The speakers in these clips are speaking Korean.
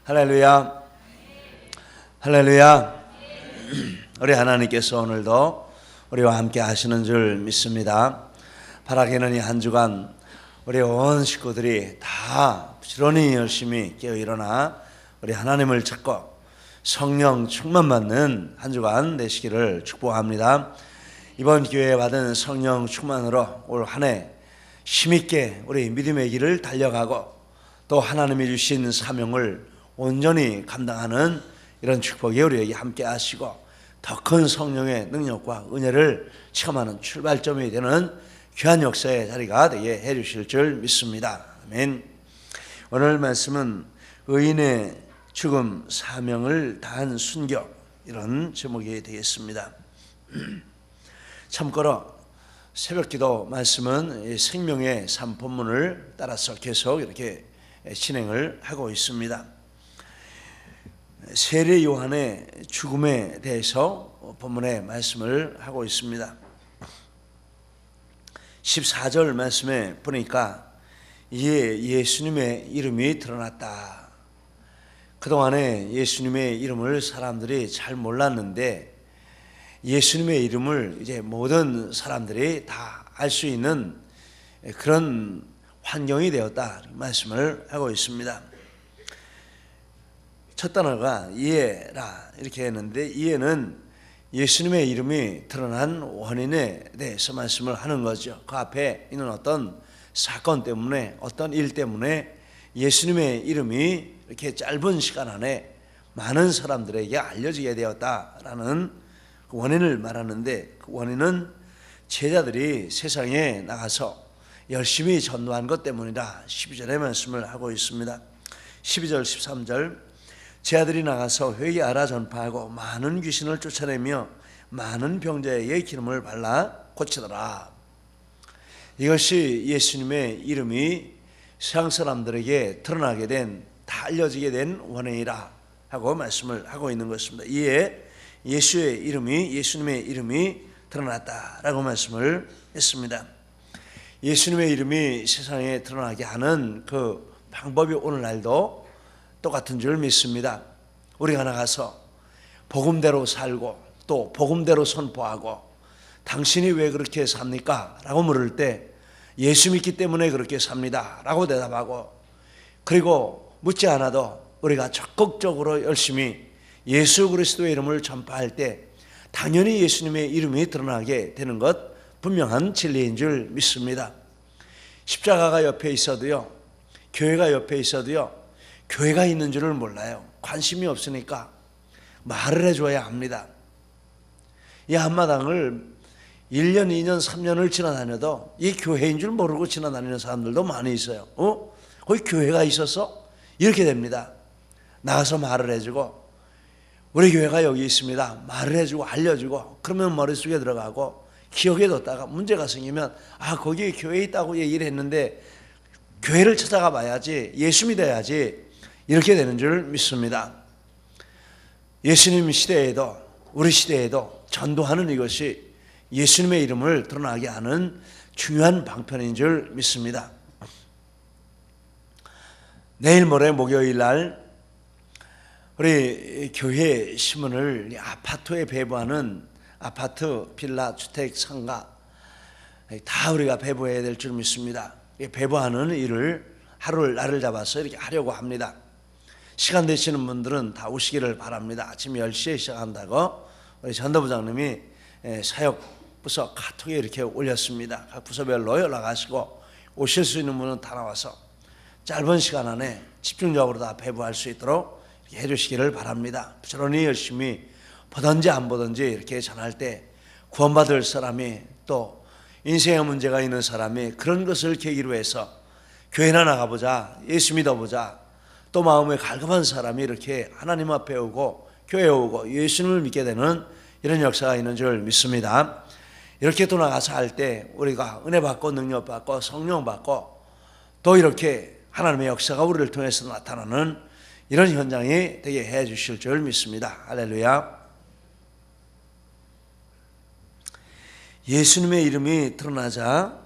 할렐루야. 할렐루야. 우리 하나님께서 오늘도 우리와 함께 하시는 줄 믿습니다. 바라기는 이 한 주간 우리 온 식구들이 다 부지런히 열심히 깨어 일어나 우리 하나님을 찾고 성령 충만받는 한 주간 되시기를 축복합니다. 이번 기회에 받은 성령 충만으로 올 한 해 힘있게 우리 믿음의 길을 달려가고 또 하나님이 주신 사명을 온전히 감당하는 이런 축복이 우리에게 함께 하시고 더 큰 성령의 능력과 은혜를 체험하는 출발점이 되는 귀한 역사의 자리가 되게 해주실 줄 믿습니다. 아멘. 오늘 말씀은 의인의 죽음 사명을 다한 순교, 이런 제목이 되겠습니다. 참고로 새벽기도 말씀은 생명의 3본문을 따라서 계속 이렇게 진행을 하고 있습니다. 세례 요한의 죽음에 대해서 본문의 말씀을 하고 있습니다. 14절 말씀에 보니까 이에 예수님의 이름이 드러났다. 그동안에 예수님의 이름을 사람들이 잘 몰랐는데 예수님의 이름을 이제 모든 사람들이 다 알 수 있는 그런 환경이 되었다 말씀을 하고 있습니다. 첫 단어가 이에라 이렇게 했는데, 이에는 예수님의 이름이 드러난 원인에 대해서 말씀을 하는 거죠. 그 앞에 있는 어떤 사건 때문에, 어떤 일 때문에 예수님의 이름이 이렇게 짧은 시간 안에 많은 사람들에게 알려지게 되었다라는 그 원인을 말하는데, 그 원인은 제자들이 세상에 나가서 열심히 전도한 것 때문이다 12절의 말씀을 하고 있습니다. 12절 13절 제자들이 나가서 회개하라 전파하고 많은 귀신을 쫓아내며 많은 병자에게 기름을 발라 고치더라. 이것이 예수님의 이름이 세상 사람들에게 드러나게 된, 다 알려지게 된 원인이라 하고 말씀을 하고 있는 것입니다. 이에 예수님의 이름이 드러났다라고 말씀을 했습니다. 예수님의 이름이 세상에 드러나게 하는 그 방법이 오늘날도 똑같은 줄 믿습니다. 우리가 나가서 복음대로 살고 또 복음대로 선포하고 당신이 왜 그렇게 삽니까? 라고 물을 때 예수 믿기 때문에 그렇게 삽니다 라고 대답하고, 그리고 묻지 않아도 우리가 적극적으로 열심히 예수 그리스도의 이름을 전파할 때 당연히 예수님의 이름이 드러나게 되는 것 분명한 진리인 줄 믿습니다. 십자가가 옆에 있어도요, 교회가 옆에 있어도요, 교회가 있는 줄을 몰라요. 관심이 없으니까 말을 해줘야 합니다. 이 한마당을 1년, 2년, 3년을 지나다녀도 이 교회인 줄 모르고 지나다니는 사람들도 많이 있어요. 거기 교회가 있었어? 이렇게 됩니다. 나가서 말을 해주고, 우리 교회가 여기 있습니다 말을 해주고 알려주고, 그러면 머릿속에 들어가고 기억에 뒀다가 문제가 생기면 거기 교회 있다고 얘기를 했는데 교회를 찾아가 봐야지, 예수 믿어야지, 이렇게 되는 줄 믿습니다. 예수님 시대에도 우리 시대에도 전도하는 이것이 예수님의 이름을 드러나게 하는 중요한 방편인 줄 믿습니다. 내일 모레 목요일 날 우리 교회 신문을 아파트에 배부하는 아파트, 빌라, 주택, 상가 다 우리가 배부해야 될 줄 믿습니다. 배부하는 일을 날을 잡아서 이렇게 하려고 합니다. 시간 되시는 분들은 다 오시기를 바랍니다. 아침 10시에 시작한다고 우리 전도부장님이 사역부서 카톡에 이렇게 올렸습니다. 각 부서별로 연락하시고 오실 수 있는 분은 다 나와서 짧은 시간 안에 집중적으로 다 배부할 수 있도록 해주시기를 바랍니다. 부지런히 열심히 보든지 안 보든지 이렇게 전할 때 구원받을 사람이, 또 인생의 문제가 있는 사람이 그런 것을 계기로 해서 교회나 나가보자, 예수 믿어보자, 또 마음에 갈급한 사람이 이렇게 하나님 앞에 오고 교회에 오고 예수님을 믿게 되는 이런 역사가 있는 줄 믿습니다. 이렇게 또 나가서 할 때 우리가 은혜 받고 능력 받고 성령 받고 또 이렇게 하나님의 역사가 우리를 통해서 나타나는 이런 현장이 되게 해 주실 줄 믿습니다. 할렐루야. 예수님의 이름이 드러나자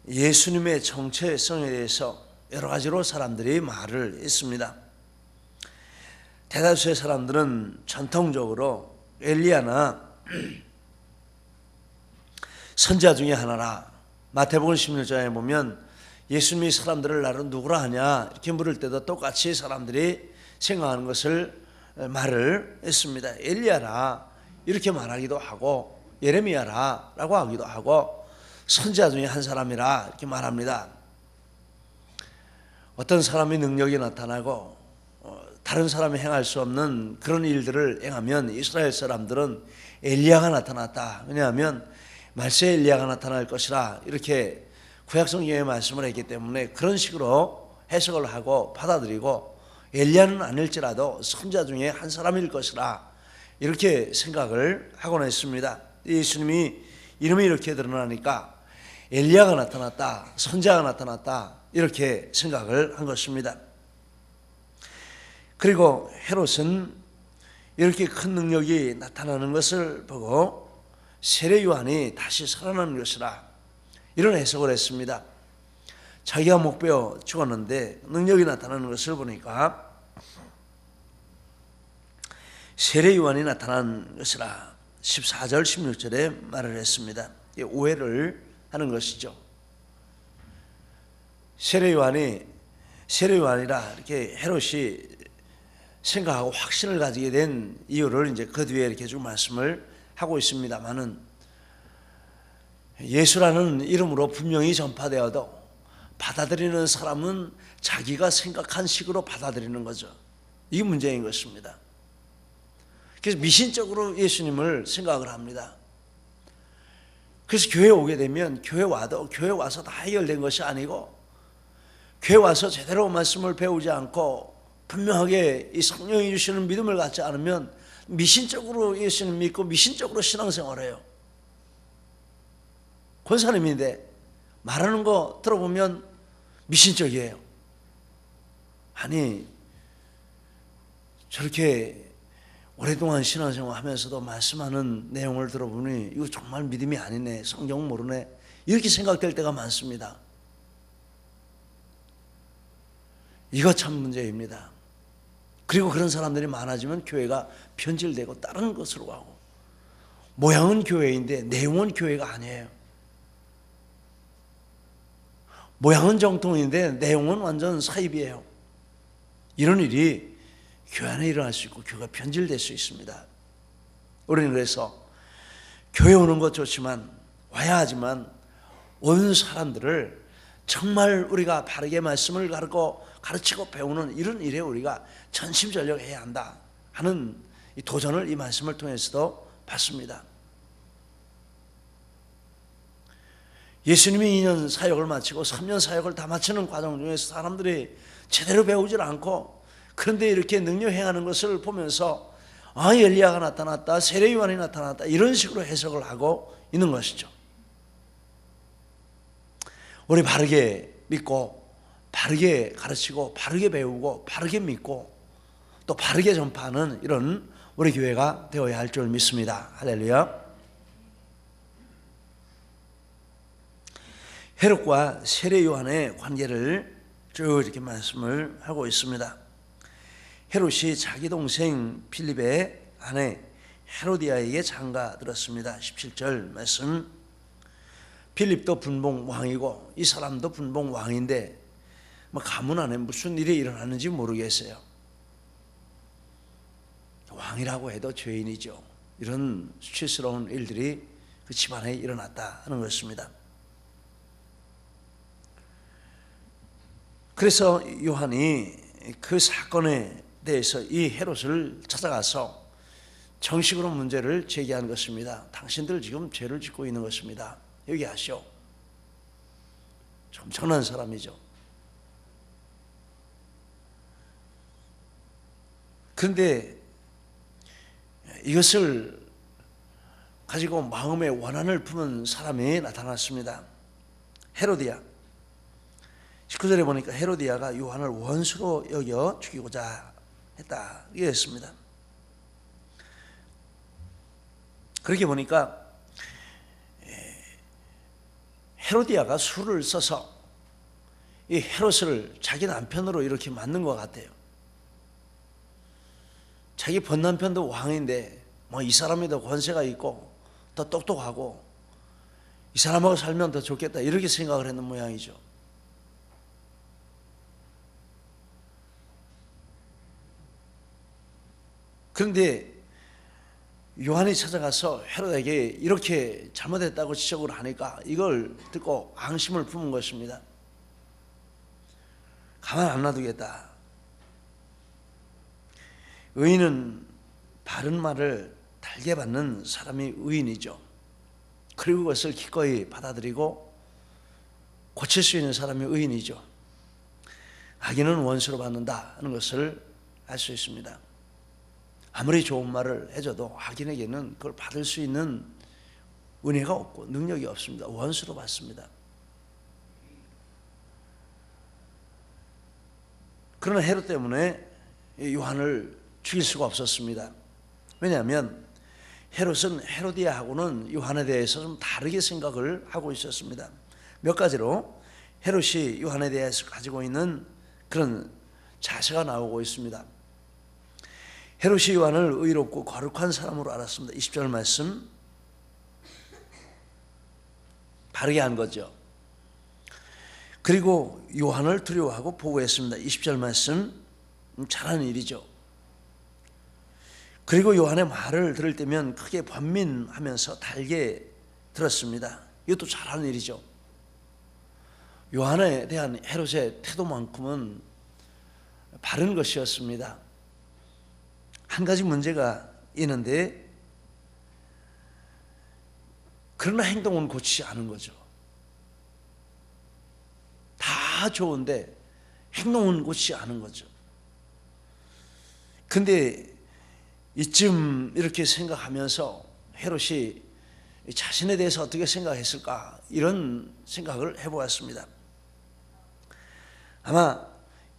예수님의 정체성에 대해서 여러 가지로 사람들이 말을 했습니다. 대다수의 사람들은 전통적으로 엘리야나 선지자 중에 하나라. 마태복음 16장에 보면 예수님이 사람들을 나를 누구라 하냐 이렇게 물을 때도 똑같이 사람들이 생각하는 것을 말을 했습니다. 엘리야라 이렇게 말하기도 하고 예레미야라 라고 하기도 하고 선지자 중에 한 사람이라 이렇게 말합니다. 어떤 사람의 능력이 나타나고 다른 사람이 행할 수 없는 그런 일들을 행하면 이스라엘 사람들은 엘리야가 나타났다. 왜냐하면 말세에 엘리야가 나타날 것이라 이렇게 구약성경에 말씀을 했기 때문에 그런 식으로 해석을 하고 받아들이고 엘리야는 아닐지라도 선지자 중에 한 사람일 것이라 이렇게 생각을 하곤 했습니다. 예수님이 이름이 이렇게 드러나니까 엘리야가 나타났다, 선지자가 나타났다 이렇게 생각을 한 것입니다. 그리고 헤롯은 이렇게 큰 능력이 나타나는 것을 보고 세례 요한이 다시 살아나는 것이라 이런 해석을 했습니다. 자기가 못 배워 죽었는데 능력이 나타나는 것을 보니까 세례 요한이 나타난 것이라 14절 16절에 말을 했습니다. 오해를 하는 것이죠. 세례 요한이라 이렇게 헤롯이 생각하고 확신을 가지게 된 이유를 이제 그 뒤에 이렇게 쭉 말씀을 하고 있습니다만은 예수라는 이름으로 분명히 전파되어도 받아들이는 사람은 자기가 생각한 식으로 받아들이는 거죠. 이게 문제인 것입니다. 그래서 미신적으로 예수님을 생각을 합니다. 그래서 교회에 오게 되면 교회 와서 다 해결된 것이 아니고 교회 와서 제대로 말씀을 배우지 않고 분명하게 이 성령이 주시는 믿음을 갖지 않으면 미신적으로 예수님 믿고 미신적으로 신앙생활해요. 권사님인데 말하는 거 들어보면 미신적이에요. 아니 저렇게 오랫동안 신앙생활 하면서도 말씀하는 내용을 들어보니 이거 정말 믿음이 아니네, 성경 모르네 이렇게 생각될 때가 많습니다. 이거 참 문제입니다. 그리고 그런 사람들이 많아지면 교회가 변질되고 다른 것으로 가고 모양은 교회인데 내용은 교회가 아니에요. 모양은 정통인데 내용은 완전 사입이에요. 이런 일이 교회 안에 일어날 수 있고 교회가 변질될 수 있습니다. 우리는 그래서 교회 오는 것 좋지만 와야 하지만 온 사람들을 정말 우리가 바르게 말씀을 가르치고 배우는 이런 일에 우리가 전심전력해야 한다 하는 이 도전을 이 말씀을 통해서도 받습니다. 예수님이 2년 사역을 마치고 3년 사역을 다 마치는 과정 중에서 사람들이 제대로 배우질 않고 그런데 이렇게 능력 행하는 것을 보면서 엘리야가 나타났다, 세례 요한이 나타났다 이런 식으로 해석을 하고 있는 것이죠. 우리 바르게 믿고 바르게 가르치고 바르게 배우고 바르게 믿고 또 바르게 전파하는 이런 우리 교회가 되어야 할 줄 믿습니다. 할렐루야. 헤롯과 세례 요한의 관계를 쭉 이렇게 말씀을 하고 있습니다. 헤롯이 자기 동생 필립의 아내 헤로디아에게 장가 들었습니다. 17절 말씀. 필립도 분봉 왕이고 이 사람도 분봉 왕인데 가문 안에 무슨 일이 일어났는지 모르겠어요. 왕이라고 해도 죄인이죠. 이런 수치스러운 일들이 그 집안에 일어났다 하는 것입니다. 그래서 요한이 그 사건에 대해서 이 헤롯을 찾아가서 정식으로 문제를 제기한 것입니다. 당신들 지금 죄를 짓고 있는 것입니다. 여기 하시오. 엄청난 사람이죠. 그런데 이것을 가지고 마음의 원한을 품은 사람이 나타났습니다. 헤로디아. 19절에 보니까 헤로디아가 요한을 원수로 여겨 죽이고자 했다 이랬습니다. 그렇게 보니까 헤로디아가 수를 써서 이 헤롯을 자기 남편으로 이렇게 만든 것 같아요. 자기 본 남편도 왕인데 뭐 이 사람이 더 권세가 있고 더 똑똑하고 이 사람하고 살면 더 좋겠다 이렇게 생각을 했는 모양이죠. 그런데 요한이 찾아가서 헤롯에게 이렇게 잘못했다고 지적을 하니까 이걸 듣고 앙심을 품은 것입니다. 가만 안 놔두겠다. 의인은 바른 말을 달게 받는 사람이 의인이죠. 그리고 그것을 기꺼이 받아들이고 고칠 수 있는 사람이 의인이죠. 악인은 원수로 받는다 하는 것을 알 수 있습니다. 아무리 좋은 말을 해줘도 악인에게는 그걸 받을 수 있는 은혜가 없고 능력이 없습니다. 원수로 받습니다. 그러나 헤롯 때문에 요한을 죽일 수가 없었습니다. 왜냐하면 헤롯은 헤로디아하고는 요한에 대해서 좀 다르게 생각을 하고 있었습니다. 몇 가지로 헤롯이 요한에 대해서 가지고 있는 그런 자세가 나오고 있습니다. 헤롯이 요한을 의롭고 거룩한 사람으로 알았습니다. 20절 말씀 바르게 한 거죠. 그리고 요한을 두려워하고 보호했습니다. 20절 말씀 잘하는 일이죠. 그리고 요한의 말을 들을 때면 크게 번민하면서 달게 들었습니다. 이것도 잘하는 일이죠. 요한에 대한 헤롯의 태도만큼은 바른 것이었습니다. 한 가지 문제가 있는데 그러나 행동은 고치지 않은 거죠. 다 좋은데 행동은 고치지 않은 거죠. 근데 이쯤 이렇게 생각하면서 헤롯이 자신에 대해서 어떻게 생각했을까 이런 생각을 해보았습니다. 아마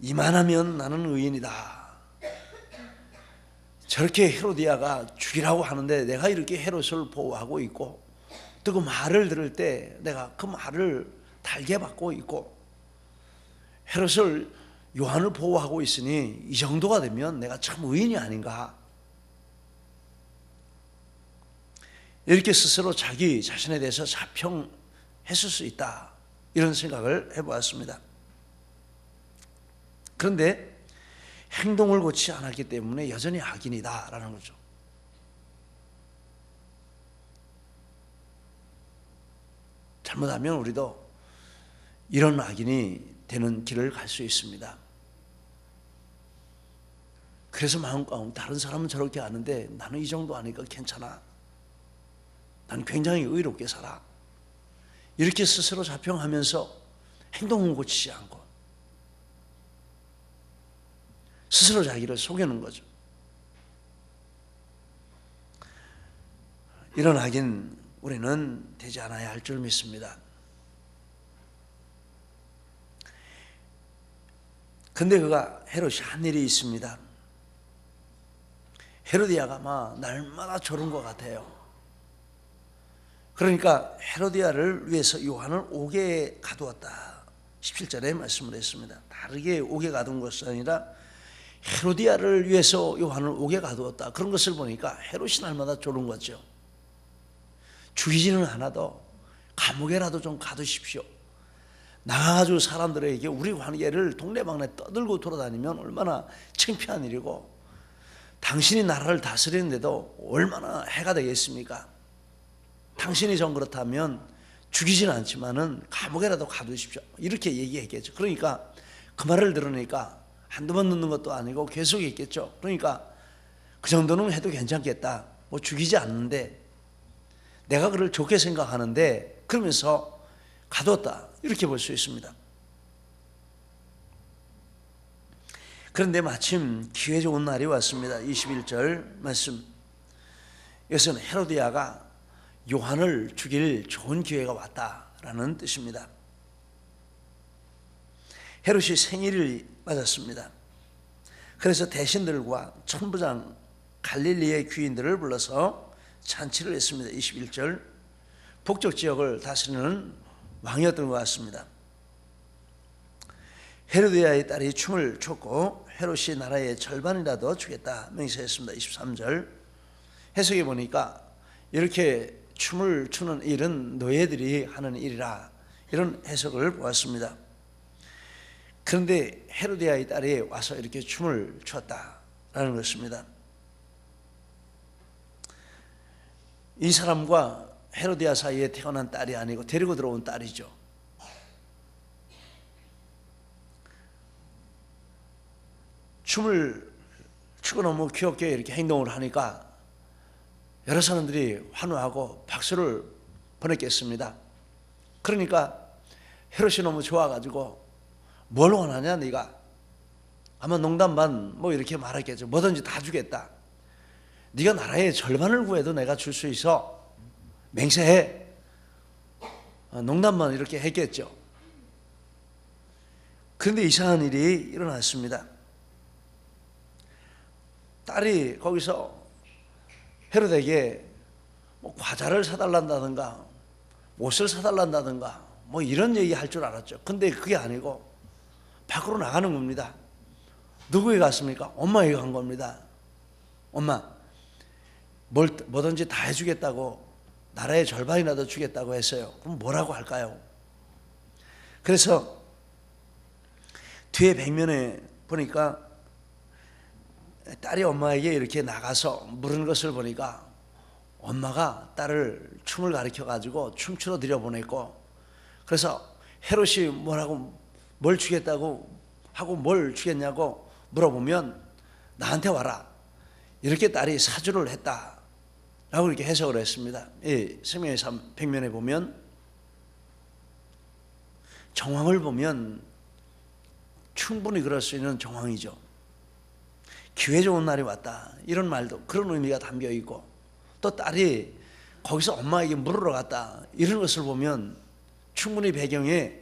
이만하면 나는 의인이다. 저렇게 헤로디아가 죽이라고 하는데 내가 이렇게 헤롯을 보호하고 있고 또 그 말을 들을 때 내가 그 말을 달게 받고 있고 헤롯을 요한을 보호하고 있으니 이 정도가 되면 내가 참 의인이 아닌가 이렇게 스스로 자기 자신에 대해서 자평했을 수 있다 이런 생각을 해보았습니다. 그런데 행동을 고치지 않았기 때문에 여전히 악인이다라는 거죠. 잘못하면 우리도 이런 악인이 되는 길을 갈 수 있습니다. 그래서 마음가운데 다른 사람은 저렇게 하는데 나는 이 정도 아니까 괜찮아. 나는 굉장히 의롭게 살아. 이렇게 스스로 자평하면서 행동은 고치지 않고 스스로 자기를 속이는 거죠. 이런 악인 우리는 되지 않아야 할 줄 믿습니다. 근데 그가 헤롯이 한 일이 있습니다. 헤로디아가 막 날마다 졸은 것 같아요. 그러니까 헤로디아를 위해서 요한을 옥에 가두었다. 17절에 말씀을 했습니다. 다르게 옥에 가둔 것이 아니라 헤로디아를 위해서 요한을 옥에 가두었다. 그런 것을 보니까 헤롯이 날마다 졸은 거죠. 죽이지는 않아도 감옥에라도 좀 가두십시오. 나가가지고 사람들에게 우리 관계를 동네방네 떠들고 돌아다니면 얼마나 창피한 일이고 당신이 나라를 다스리는데도 얼마나 해가 되겠습니까? 당신이 좀 그렇다면 죽이지는 않지만은 감옥에라도 가두십시오. 이렇게 얘기했겠죠. 그러니까 그 말을 들으니까 한두 번 듣는 것도 아니고 계속 했겠죠. 그러니까 그 정도는 해도 괜찮겠다. 뭐 죽이지 않는데 내가 그를 좋게 생각하는데 그러면서 가뒀다. 이렇게 볼 수 있습니다. 그런데 마침 기회 좋은 날이 왔습니다. 21절 말씀. 이것은 헤로디아가 요한을 죽일 좋은 기회가 왔다라는 뜻입니다. 헤롯이 생일을 맞았습니다. 그래서 대신들과 천부장 갈릴리의 귀인들을 불러서 잔치를 했습니다. 21절. 북쪽 지역을 다스리는 왕이었던 것 같습니다. 헤로디아의 딸이 춤을 췄고 헤롯이 나라의 절반이라도 주겠다 맹세했습니다. 23절 해석해 보니까 이렇게 춤을 추는 일은 노예들이 하는 일이라 이런 해석을 보았습니다. 그런데 헤로디아의 딸이 와서 이렇게 춤을 췄다라는 것입니다. 이 사람과 헤로디아 사이에 태어난 딸이 아니고 데리고 들어온 딸이죠. 춤을 추고 너무 귀엽게 이렇게 행동을 하니까 여러 사람들이 환호하고 박수를 보냈겠습니다. 그러니까 헤롯이 너무 좋아가지고 뭘 원하냐 네가? 아마 농담 반 뭐 이렇게 말했겠죠. 뭐든지 다 주겠다. 네가 나라의 절반을 구해도 내가 줄 수 있어. 맹세해. 농담만 이렇게 했겠죠. 그런데 이상한 일이 일어났습니다. 딸이 거기서 헤롯에게 뭐 과자를 사달란다든가 옷을 사달란다든가 뭐 이런 얘기 할 줄 알았죠. 근데 그게 아니고 밖으로 나가는 겁니다. 누구에게 갔습니까? 엄마에게 간 겁니다. 엄마, 뭐든지 다 해주겠다고, 나라의 절반이라도 주겠다고 했어요. 그럼 뭐라고 할까요? 그래서 뒤에 벽면에 보니까 딸이 엄마에게 이렇게 나가서 물은 것을 보니까 엄마가 딸을 춤을 가르쳐 가지고 춤추러 들여보냈고, 그래서 헤롯이 뭐라고 뭘 주겠다고 하고 뭘 주겠냐고 물어보면 나한테 와라, 이렇게 딸이 사주를 했다라고 이렇게 해석을 했습니다. 이 성경의 벽면에 보면 정황을 보면 충분히 그럴 수 있는 정황이죠. 기회 좋은 날이 왔다, 이런 말도 그런 의미가 담겨 있고, 또 딸이 거기서 엄마에게 물으러 갔다, 이런 것을 보면 충분히 배경에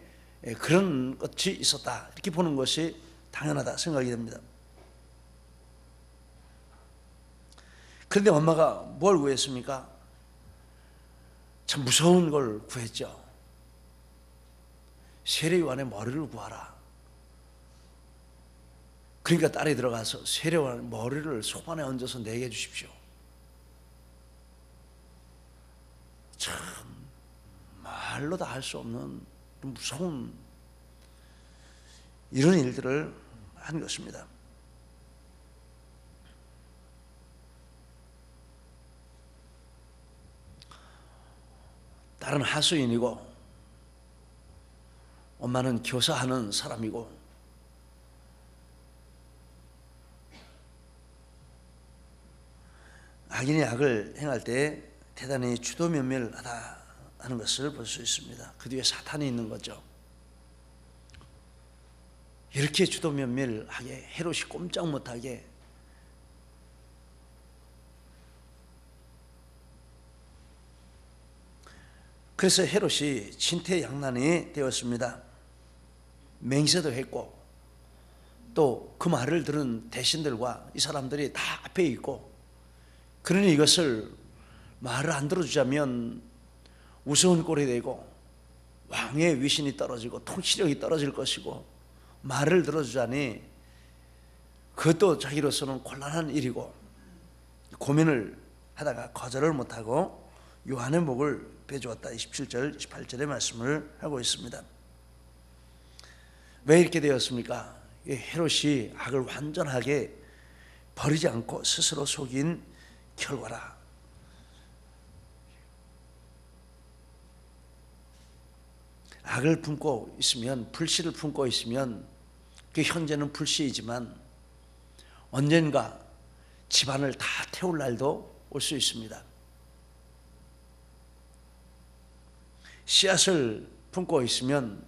그런 것이 있었다, 이렇게 보는 것이 당연하다 생각이 됩니다. 그런데 엄마가 뭘 구했습니까? 참 무서운 걸 구했죠. 세례요한의 머리를 구하라. 그러니까 딸이 들어가서 세례요한의 머리를 손안에 얹어서 내게 주십시오. 참 말로 다 할 수 없는 무서운 이런 일들을 한 것입니다. 딸은 하수인이고 엄마는 교사하는 사람이고, 악인이 악을 행할 때 대단히 주도면밀하다 하는 것을 볼 수 있습니다. 그 뒤에 사탄이 있는 거죠. 이렇게 주도면밀하게 헤롯이 꼼짝 못하게 그래서 헤롯이 진퇴양난이 되었습니다. 맹세도 했고 또 그 말을 들은 대신들과 이 사람들이 다 앞에 있고, 그러니 이것을 말을 안 들어주자면 우스운 꼴이 되고 왕의 위신이 떨어지고 통치력이 떨어질 것이고, 말을 들어주자니 그것도 자기로서는 곤란한 일이고, 고민을 하다가 거절을 못하고 요한의 목을 베주었다. 27절 28절의 말씀을 하고 있습니다. 왜 이렇게 되었습니까? 헤롯이 악을 완전하게 버리지 않고 스스로 속인 결과라. 악을 품고 있으면, 불씨를 품고 있으면 그 현재는 불씨이지만 언젠가 집안을 다 태울 날도 올 수 있습니다. 씨앗을 품고 있으면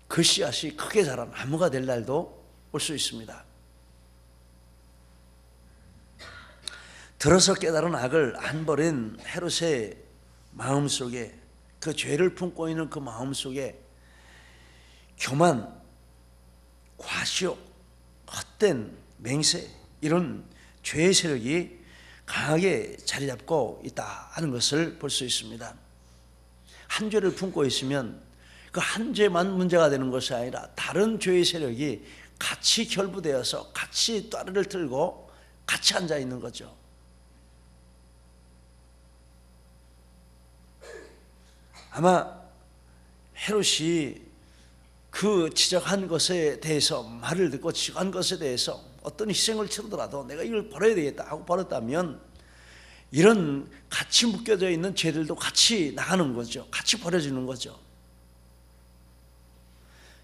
그 씨앗이 크게 자라 나무가 될 날도 올 수 있습니다. 들어서 깨달은 악을 안 버린 헤롯의 마음속에, 그 죄를 품고 있는 그 마음속에 교만, 과시욕, 헛된 맹세, 이런 죄의 세력이 강하게 자리 잡고 있다 하는 것을 볼 수 있습니다. 한 죄를 품고 있으면 그 한 죄만 문제가 되는 것이 아니라 다른 죄의 세력이 같이 결부되어서 같이 따르를 틀고 같이 앉아 있는 거죠. 아마 헤롯이 그 지적한 것에 대해서 말을 듣고 지적한 것에 대해서 어떤 희생을 치르더라도 내가 이걸 벌어야 되겠다 하고 벌었다면 이런 같이 묶여져 있는 죄들도 같이 나가는 거죠. 같이 버려지는 거죠.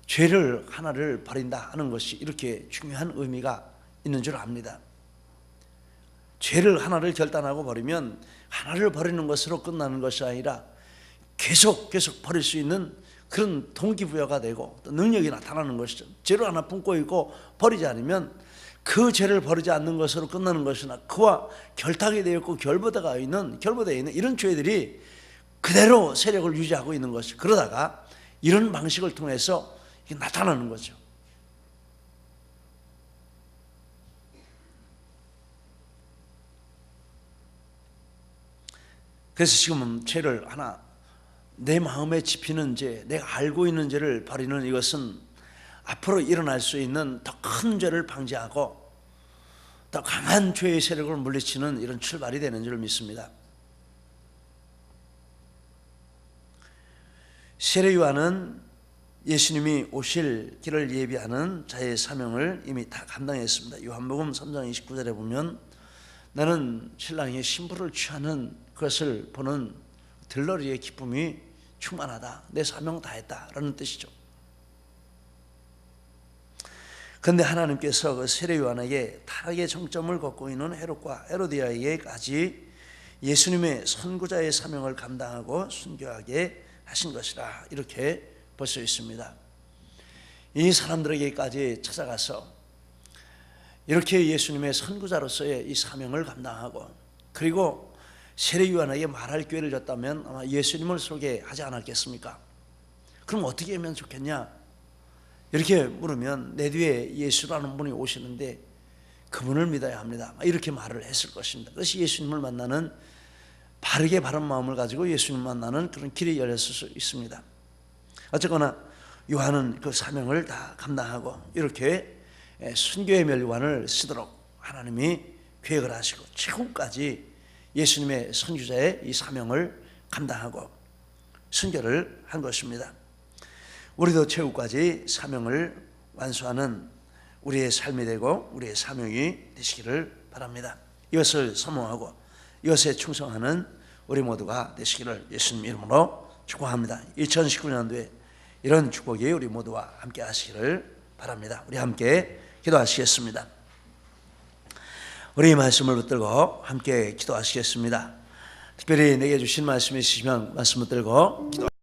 죄를 하나를 버린다 하는 것이 이렇게 중요한 의미가 있는 줄 압니다. 죄를 하나를 결단하고 버리면 하나를 버리는 것으로 끝나는 것이 아니라 계속 버릴 수 있는 그런 동기부여가 되고 또 능력이 나타나는 것이죠. 죄를 하나 품고 있고 버리지 않으면 그 죄를 버리지 않는 것으로 끝나는 것이나 그와 결탁이 되었고 결부되어 있는 이런 죄들이 그대로 세력을 유지하고 있는 것이, 그러다가 이런 방식을 통해서 이게 나타나는 거죠. 그래서 지금은 죄를 하나, 내 마음에 집히는 죄, 내가 알고 있는 죄를 버리는 이것은 앞으로 일어날 수 있는 더 큰 죄를 방지하고 더 강한 죄의 세력을 물리치는 이런 출발이 되는 줄 믿습니다. 세례 요한은 예수님이 오실 길을 예비하는 자의 사명을 이미 다 감당했습니다. 요한복음 3장 29절에 보면 나는 신랑이 신부를 취하는 것을 보는 들러리의 기쁨이 충만하다. 내 사명 다 했다라는 뜻이죠. 그런데 하나님께서 그 세례 요한에게 타락의 정점을 걷고 있는 헤롯과 헤로디아에게까지 예수님의 선구자의 사명을 감당하고 순교하게 하신 것이라 이렇게 볼 수 있습니다. 이 사람들에게까지 찾아가서 이렇게 예수님의 선구자로서의 이 사명을 감당하고 그리고 세례 요한에게 말할 기회를 줬다면 아마 예수님을 소개하지 않았겠습니까? 그럼 어떻게 하면 좋겠냐? 이렇게 물으면 내 뒤에 예수라는 분이 오시는데 그분을 믿어야 합니다. 이렇게 말을 했을 것입니다. 그것이 예수님을 만나는 바르게 바른 마음을 가지고 예수님 만나는 그런 길이 열렸을 수 있습니다. 어쨌거나 요한은 그 사명을 다 감당하고 이렇게 순교의 멸관을 쓰도록 하나님이 계획을 하시고 최후까지 예수님의 선지자의 이 사명을 감당하고 순교를 한 것입니다. 우리도 최후까지 사명을 완수하는 우리의 삶이 되고 우리의 사명이 되시기를 바랍니다. 이것을 사모하고 이것에 충성하는 우리 모두가 되시기를 예수님 이름으로 축복합니다. 2019년도에 이런 축복이 우리 모두와 함께 하시기를 바랍니다. 우리 함께 기도하시겠습니다. 우리 말씀을 붙들고 함께 기도하시겠습니다. 특별히 내게 주신 말씀이 있으시면 말씀 붙들고 기도